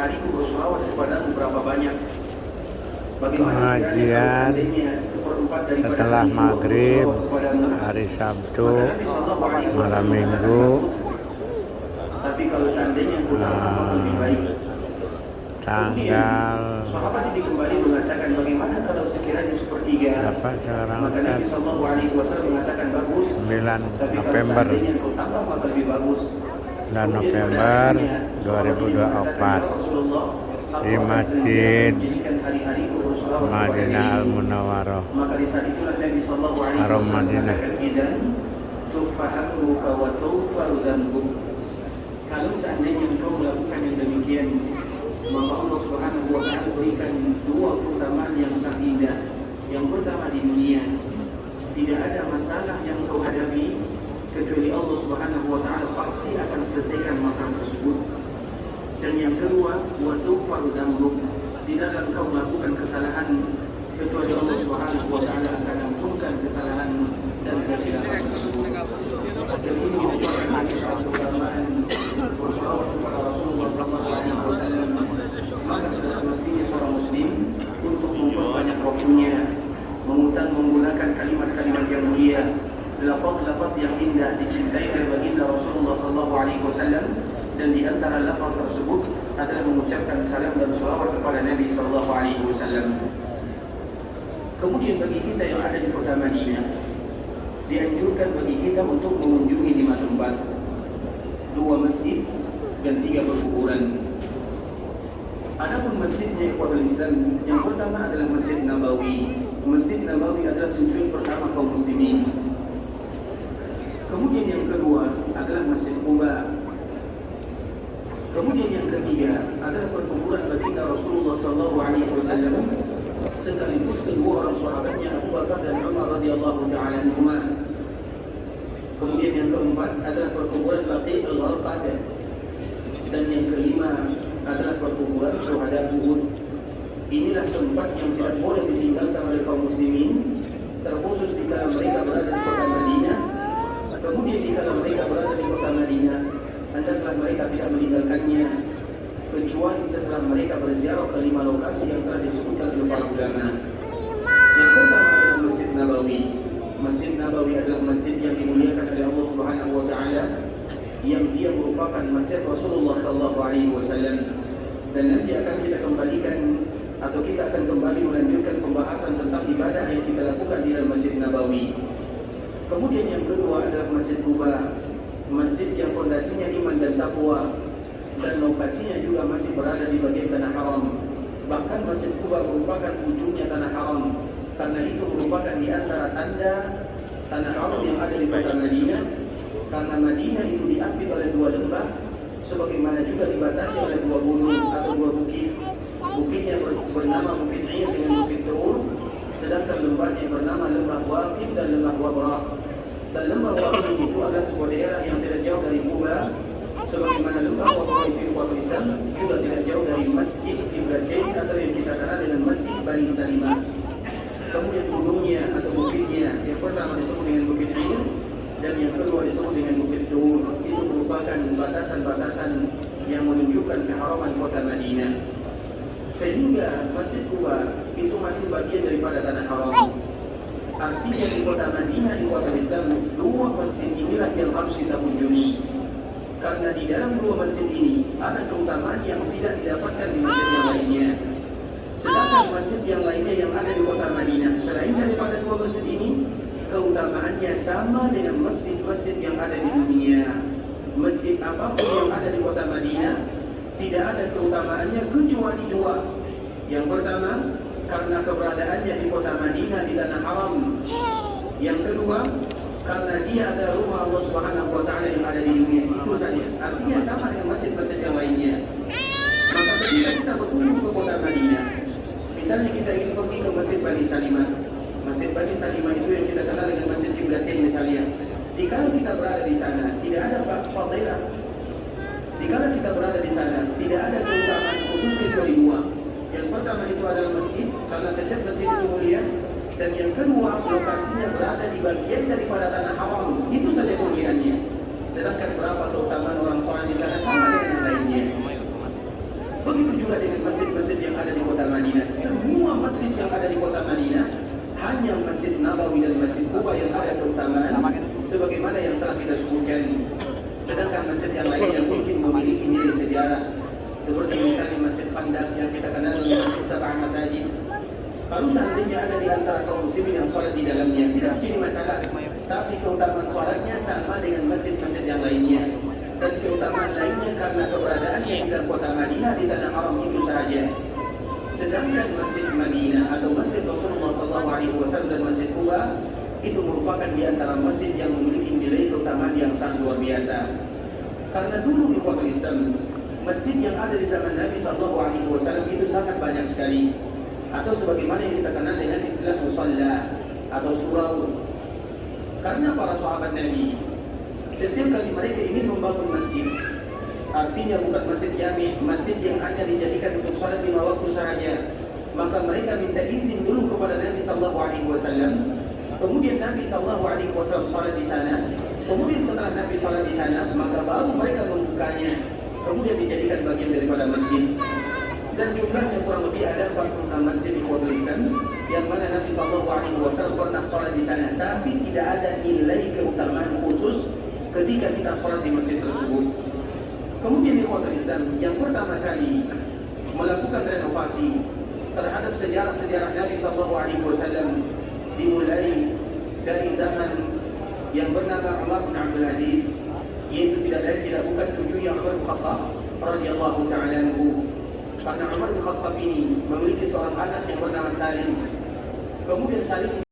hari-hariku bersolawat kepadamu berapa banyak. Pengajian setelah maghrib hari Sabtu malam minggu tapi kalau seandainya engkau tak maka lebih baik. tanggal Sahabat ini kembali mengatakan, bagaimana kalau sekiranya sepertiga? berapa sekarang? Maka Nabi SAW mengatakan bagus. 9 Tapi kalau November seandainya engkau tambah maka lebih bagus. 9 November 2024 di Masjid Madinah Al Munawwaroh, Maka di saat itulah Nabi Haram SAW Madinah. mengatakan, idan tufahamuka wa tufaru dhanbuk. Kalau seandainya engkau melakukan yang demikian, maka Allah Subhanahu wa Ta'ala berikan dua keutamaan yang sangat indah. Yang pertama, di dunia tidak ada masalah yang engkau hadapi kecuali Allah Subhanahu wa Ta'ala pasti akan selesaikan masalah tersebut. Dan yang kedua, wa tughfaru dzambuk, tidaklah engkau melakukan kesalahan kecuali Allah Subhanahu wa Ta'ala akan ampunkan kesalahan dan kekhilafan tersebut. Dan ini merupakan keutamaan bersolawat kepada Rasulullah SAW. Maka sudah semestinya seorang muslim untuk memperbanyak waktunya menggunakan kalimat-kalimat yang mulia, lafaz-lafaz yang indah dicintai oleh baginda Rasulullah SAW. Dan di antara lafaz tersebut adalah mengucapkan salam dan salawat kepada Nabi SAW. Kemudian bagi kita yang ada di kota Madinah, dianjurkan bagi kita untuk mengunjungi 5 tempat, 2 masjid dan 3 perkuburan. Adapun masjidnya ikhwatul Islam, yang pertama adalah Masjid Nabawi. Masjid Nabawi adalah tujuan pertama kaum muslimin. Kemudian yang kedua adalah Masjid Quba. Kemudian yang ketiga adalah perkuburan baginda Rasulullah SAW sekaligus kedua orang sahabatnya Abu Bakar dan Umar radhiyallahu ta'ala anhuma. Kemudian yang keempat adalah perkuburan Baqi' al-Gharqad. Dan yang kelima adalah perkuburan syuhada Uhud. Inilah tempat yang tidak boleh ditinggalkan oleh kaum muslimin, terkhusus di kala mereka berada di kota Madinah. Kemudian di kala mereka berada di kota Madinah, hendaklah mereka tidak meninggalkannya kecuali setelah mereka berziarah ke 5 lokasi yang telah disebutkan oleh para ulama. Yang pertama adalah Masjid Nabawi. Masjid Nabawi adalah masjid yang dimuliakan oleh Allah Subhanahu wa Ta'ala, yang dia merupakan masjid Rasulullah SAW. Dan nanti akan kita kembalikan atau kita akan kembali melanjutkan pembahasan tentang ibadah yang kita lakukan di dalam Masjid Nabawi. Kemudian yang kedua adalah Masjid Quba, masjid yang fondasinya iman dan takwa, dan lokasinya juga masih berada di bagian tanah haram. Bahkan Masjid Quba merupakan ujungnya tanah haram, karena itu merupakan di antara tanda tanah haram yang ada di kota Madinah. Karena Madinah itu diapit oleh 2 lembah, sebagaimana juga dibatasi oleh 2 gunung atau 2 bukit. Bukitnya bernama Bukit Ir dengan Bukit Thur, sedangkan lembahnya bernama Lembah Waqim dan Lembah Wabrah. Dan Lembah Waqim itu adalah sebuah daerah yang tidak jauh dari Quba, sebagaimana Lembah Wabrah itu Islam juga tidak jauh dari Masjid Qiblatain atau yang kita kenal dengan Masjid Bani Salimah. Kemudian gunungnya atau bukitnya, yang pertama disebut dengan Bukit Ir dan yang kedua disebut dengan Bukit Thur. Itu merupakan batasan-batasan yang menunjukkan keharaman kota Madinah. Sehingga Masjid Quba itu masih bagian daripada tanah haram. Artinya di kota Madinah, di kota Islam, 2 masjid inilah yang harus kita kunjungi. Karena di dalam 2 masjid ini ada keutamaan yang tidak didapatkan di masjid yang lainnya. Sedangkan masjid yang lainnya yang ada di kota Madinah, selain daripada 2 masjid ini, keutamaannya sama dengan masjid-masjid yang ada di dunia. Masjid apapun yang ada di kota Madinah tidak ada keutamaannya kecuali 2. Yang pertama, karena keberadaannya di kota Madinah di tanah haram. Yang kedua, karena dia adalah rumah Allah Subhanahu wa Ta'ala yang ada di dunia. Itu saja. Artinya sama dengan masjid-masjid yang lainnya. Maka ketika kita berkunjung ke kota Madinah, misalnya kita ingin pergi ke Masjid Bani Salimah. Masjid Bani Salimah itu yang kita kenal dengan Masjid Qiblatain misalnya. Jika kita berada di sana, tidak ada fadilah. Jika kita berada di sana, tidak ada keutamaan khusus kecuali 2. Yang pertama itu adalah masjid, karena setiap masjid itu mulia. Dan yang kedua, lokasinya berada di bagian daripada tanah haram. Itu saja kemuliaannya. Sedangkan berapa keutamaan orang sholat di sana sama dengan yang lainnya. Begitu juga dengan masjid-masjid yang ada di kota Madinah. Semua masjid yang ada di kota Madinah, hanya Masjid Nabawi dan Masjid Quba yang ada keutamaan sebagaimana yang telah kita sebutkan. Sedangkan masjid yang lainnya mungkin memiliki nilai sejarah, seperti misalnya Masjid Khandaq yang kita kenal dengan Masjid Sab'ah Masajid. Kalau seandainya ada di antara kaum muslimin yang sholat di dalamnya, tidak menjadi masalah. Tapi keutamaan sholatnya sama dengan masjid-masjid yang lainnya. Dan keutamaan lainnya karena keberadaannya di dalam kota Madinah, di tanah haram itu saja. Sedangkan Masjid Madinah atau Masjid Rasulullah SAW dan Masjid Quba itu merupakan di antara masjid yang memiliki nilai keutamaan yang sangat luar biasa. Karena dulu ikhwatul Islam, masjid yang ada di zaman Nabi SAW itu sangat banyak sekali. Atau sebagaimana yang kita kenal dengan istilah musalla atau surau. Karena para sahabat Nabi, setiap kali mereka ingin membangun masjid, artinya bukan masjid jami', masjid yang hanya dijadikan untuk salat 5 waktu sahaja, maka mereka minta izin dulu kepada Nabi SAW. Kemudian Nabi SAW salat di sana. Kemudian setelah Nabi salat di sana, maka baru mereka membukanya, kemudian dijadikan bagian daripada masjid. Dan jumlahnya kurang lebih ada 46 masjid ikhwatul Islam yang mana Nabi SAW pernah salat di sana, tapi tidak ada nilai keutamaan khusus ketika kita sholat di masjid tersebut. Kemudian ikhwatul Islam yang pertama kali melakukan renovasi terhadap sejarah-sejarah Nabi SAW dimulai dari zaman yang bernama Umar bin Abdul Aziz, yaitu tidak lain tidak bukan cucunya Umar bin Khattab radhiyallahu ta'ala anhu. Karena Umar bin Khattab ini memiliki seorang anak yang bernama Salim. Kemudian Salim